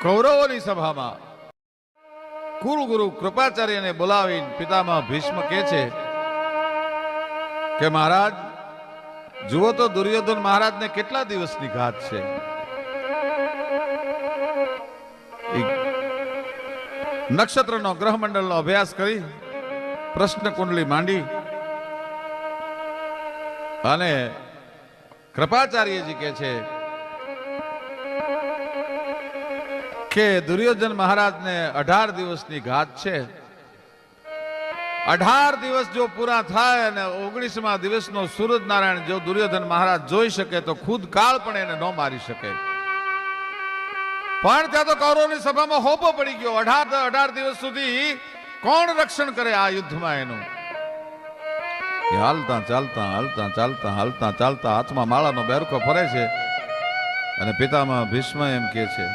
કૌરવોની સભામાં કુલગુરુ કૃપાચાર્યને બોલાવીને પિતામહ ભીષ્મ કહે છે કે મહારાજ જુઓ તો દુર્યોધન મહારાજને કેટલા દિવસની ઘાત છે. નક્ષત્રનો ગ્રહમંડળનો અભ્યાસ કરી પ્રશ્ન કુંડલી માંડી અને કૃપાચાર્યજી કહે છે કે દુર્યોધન મહારાજને 18 દિવસની ઘાત છે. 18 દિવસ જો પૂરા થાય અને 19મા દિવસનો સૂરજ નારાયણ જો દુર્યોધન મહારાજ જોઈ શકે તો ખુદ કાળ પણ એને ન મારી શકે. પણ ત્યાં તો કૌરવની સભામાં હોપો પડી ગયો. 18 દિવસ સુધી કોણ રક્ષણ કરે આ યુદ્ધમાં એનું? હાલતા ચાલતા હાલતા ચાલતા હાલતા ચાલતા હાથમાં માળાનો બેરકો ફરે છે અને પિતામહ ભીષ્મ એમ કહે છે